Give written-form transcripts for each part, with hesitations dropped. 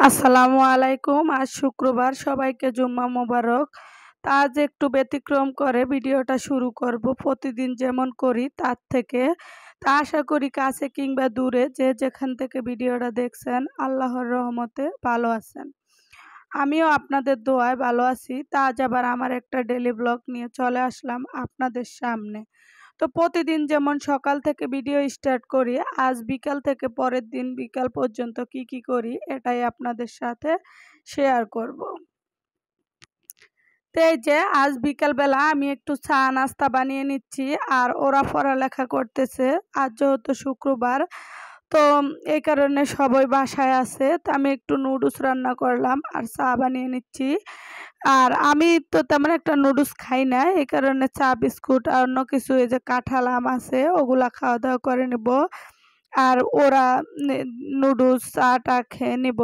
আসসালামু আলাইকুম। আজ শুক্রবার, সবাইকে জুম্মা মোবারক। তা আজ একটু ব্যতিক্রম করে ভিডিওটা শুরু করব, প্রতিদিন যেমন করি তার থেকে। তা আশা করি কাছে কিংবা দূরে যে যেখান থেকে ভিডিওটা দেখছেন আল্লাহর রহমতে ভালো আছেন। আমিও আপনাদের দোয়ায় ভালো আছি। তা আজ আবার আমার একটা ডেইলি ব্লগ নিয়ে চলে আসলাম আপনাদের সামনে। তো প্রতিদিন যেমন সকাল থেকে ভিডিও স্টার্ট করি, আজ বিকাল থেকে পরের দিন বিকাল পর্যন্ত কি করি এটাই আপনাদের সাথে শেয়ার করব। তো এই যে আজ বিকালবেলা আমি একটু চা নাস্তা বানিয়ে নিচ্ছি, আর ওরা পড়ালেখা করতেছে। আজ যেহেতু শুক্রবার, তো এই কারণে সবাই বাসায় আছে। তো আমি একটু নুডলস রান্না করলাম আর চা বানিয়ে নিচ্ছি। আর আমি তো তেমন একটা নুডলস খাই না, এই কারণে চা বিস্কুট আর অন্য কিছু, এই যে কাঁঠাল আম আছে ওগুলা খাওয়া দাওয়া করে নেব। আর ওরা নুডলস চাটা খেয়ে নেব।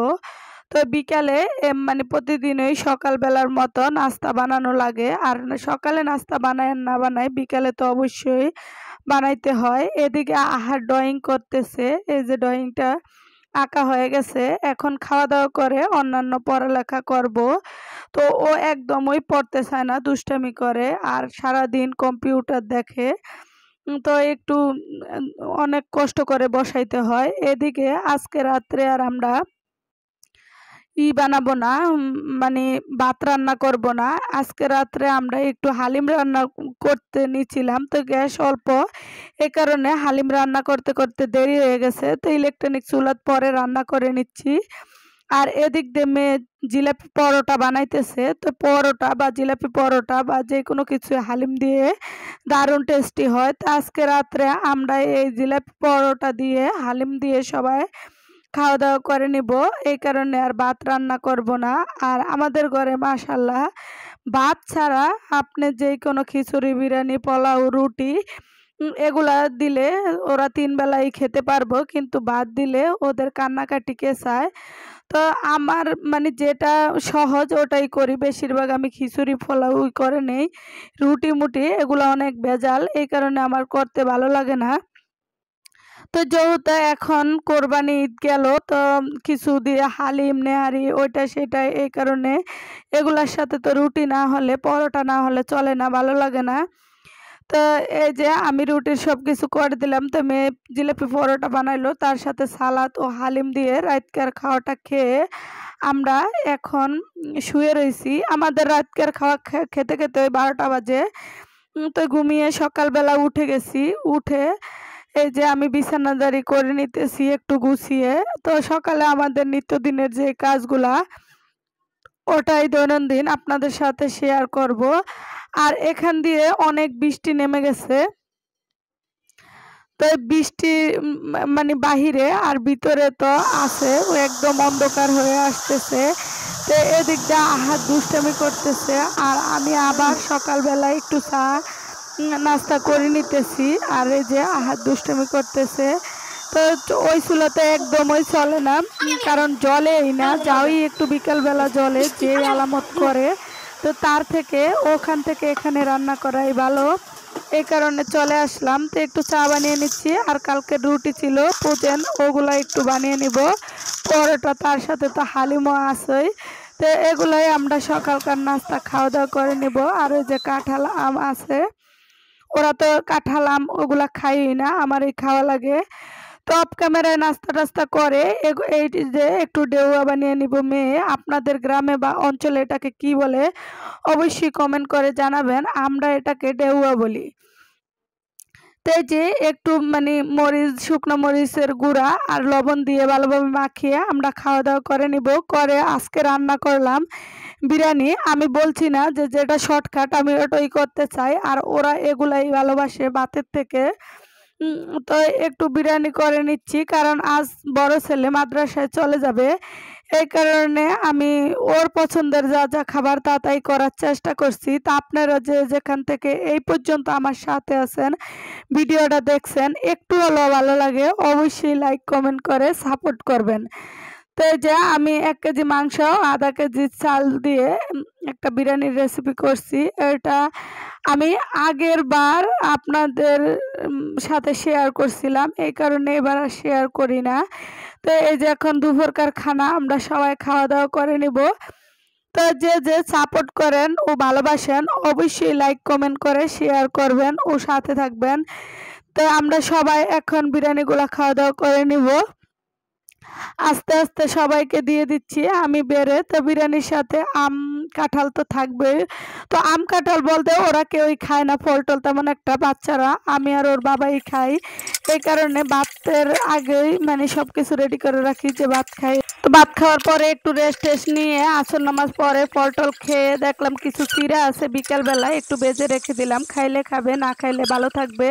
তো বিকালে মানে প্রতিদিনই সকালবেলার মতো নাস্তা বানানো লাগে। আর সকালে নাস্তা বানায় না বানায় বিকালে তো অবশ্যই বানাইতে হয়। এদিকে আহার ড্রয়িং করতেছে, এই যে ড্রয়িংটা আঁকা হয়ে গেছে। এখন খাওয়া দাওয়া করে অন্যান্য পড়ালেখা করব। তো ও একদমই পড়তে চায় না, দুষ্টামি করে আর সারাদিন কম্পিউটার দেখে। তো একটু অনেক কষ্ট করে বসাইতে হয়। এদিকে আজকে রাত্রে আর আমরা বানাবো না, মানে ভাত রান্না করব না। আজকে রাত্রে আমরা একটু হালিম রান্না করতে নিয়েছিলাম, তো গ্যাস অল্প, এ কারণে হালিম রান্না করতে করতে দেরি হয়ে গেছে। তো ইলেকট্রনিক চুলার পরে রান্না করে নিচ্ছি। আর এদিক দিয়ে মেয়ে জিলাপি পরোটা বানাইতেছে। তো পরোটা বা জিলাপি পরোটা বা যে কোনো কিছু হালিম দিয়ে দারুণ টেস্টি হয়। তো আজকে রাত্রে আমরা এই জিলাপি পরোটা দিয়ে হালিম দিয়ে সবাই খাওয়া দাওয়া করে নিব, এই কারণে আর ভাত রান্না করব না। আর আমাদের ঘরে মাশাল্লাহ ভাত ছাড়া আপনি যে কোনো খিচুড়ি, বিরিয়ানি, পোলাও, রুটি এগুলা দিলে ওরা 3 বেলাই খেতে পারবো, কিন্তু ভাত দিলে ওদের কান্নাকাটি চায়। তো আমার মানে যেটা সহজ ওটাই করি, বেশিরভাগ আমি খিচুড়ি পোলাও করে নেই। রুটি মুটি এগুলো অনেক ভেজাল, এই কারণে আমার করতে ভালো লাগে না। তো যেহেতু এখন কোরবানি ঈদ গেল, তো কিছু দিয়ে হালিম নেহারি ওইটা সেটা, এই কারণে এগুলার সাথে তো রুটি না হলে পরোটা না হলে চলে না, ভালো লাগে না। তো এই যে আমি রুটির সব কিছু করে দিলাম। তো মেয়ে জিলাপি পরোটা বানাইলো, তার সাথে সালাদ ও হালিম দিয়ে রাতকার খাওয়াটা খেয়ে আমরা এখন শুয়ে রয়েছি। আমাদের রাতকার খাওয়া খেতে খেতে ওই 12টা বাজে। তো ঘুমিয়ে সকালবেলা উঠে গেছি। উঠে এই যে আমি বিছানাদারি করে নিতেছি একটু গুছিয়ে। তো সকালে আমাদের নিত্যদিনের যে কাজগুলা ওটাই দৈনন্দিন আপনাদের সাথে শেয়ার করব। আর এখান দিয়ে অনেক বৃষ্টি নেমে গেছে। তো বৃষ্টি মানে বাহিরে আর ভিতরে তো আছে, ও একদম অন্ধকার হয়ে আসতেছে। তো এদিক দিয়ে আহার দুষ্টামি করতেছে, আর আমি আবার সকালবেলা একটু চা নাস্তা করে নিতেছি। আর এই যে আহার দুষ্টামি করতেছে। তো ওই চুলাতে একদমই চলে না, কারণ জলেই না, যাওই একটু বিকালবেলা জলে যে আলামত করে। তো তার থেকে ওখান থেকে এখানে রান্না করাই ভালো, এই কারণে চলে আসলাম। তো একটু চা বানিয়ে নিচ্ছি, আর কালকে রুটি ছিল পুজেন, ওগুলো একটু বানিয়ে নিব। পরোটা তার সাথে তো হালিমও আছেই। তো এগুলাই আমরা সকালকার নাস্তা খাওয়া দাওয়া করে নিব। আর ওই যে কাঁঠাল আম আছে, ওরা তো কাঁঠাল আম ওগুলা খাই না, আমার এই খাওয়া লাগে। তো অফ ক্যামেরায় নাস্তা টাস্তা করে এই যে একটু ডেউয়া বানিয়ে নিব মেয়ে। আপনাদের গ্রামে বা অঞ্চলে এটাকে কি বলে অবশ্যই কমেন্ট করে জানাবেন। আমরা এটাকে ডেউয়া বলি। তো এই যে একটু মানে মরিচ, শুকনো মরিচের গুঁড়া আর লবণ দিয়ে ভালোভাবে মাখিয়ে আমরা খাওয়া দাওয়া করে নিব। করে আজকে রান্না করলাম বিরিয়ানি। আমি বলছি না যে যেটা শর্টকাট আমি ওটাই করতে চাই, আর ওরা এগুলাই ভালোবাসে ভাতের থেকে। তো একটু বিরিয়ানি করে নিচ্ছি, কারণ আজ বড় ছেলে মাদ্রাসায় চলে যাবে, এই কারণে আমি ওর পছন্দের যা যা খাবার তা তাই করার চেষ্টা করছি। তা আপনারা যে যেখান থেকে এই পর্যন্ত আমার সাথে আছেন, ভিডিওটা দেখছেন, একটু হলেও ভালো লাগে অবশ্যই লাইক কমেন্ট করে সাপোর্ট করবেন। তো এই যে আমি 1 কেজি মাংস, আধা কেজি চাল দিয়ে একটা বিরিয়ানির রেসিপি করছি। এটা আমি আগের বার আপনাদের সাথে শেয়ার করছিলাম, এই কারণে এবার আর শেয়ার করি না। তো এই যে এখন দুপুরকার খানা আমরা সবাই খাওয়া দাওয়া করে নিব। তো যে যে সাপোর্ট করেন ও ভালোবাসেন অবশ্যই লাইক কমেন্ট করে শেয়ার করবেন ও সাথে থাকবেন। তো আমরা সবাই এখন বিরিয়ানিগুলো খাওয়া দাওয়া করে নিব। আস্তে আস্তে সবাইকে দিয়ে দিচ্ছি আমি বেড়ে। তো বিরিয়ানির সাথে আম কাঁঠাল তো থাকবেই। তো আম কাঁঠাল বলতে ওরা কেউই খায় না, ফল টল তেমন একটা, বাচ্চারা, আমি আর ওর বাবাই খাই। এই কারণে ভাতের আগেই মানে সব কিছু রেডি করে রাখি যে ভাত খাই। তো ভাত খাওয়ার পরে একটু রেস্ট টেস্ট নিয়ে আসর নামাজ পরে ফল টল খেয়ে দেখলাম কিছু চিড়া আছে, বিকালবেলায় একটু বেজে রেখে দিলাম, খাইলে খাবে, না খাইলে ভালো থাকবে।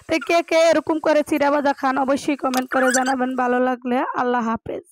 তো কে কে এরকম করে চিড়া ভাজা খান অবশ্যই কমেন্ট করে জানাবেন ভালো লাগলে। আল্লাহ হাফেজ।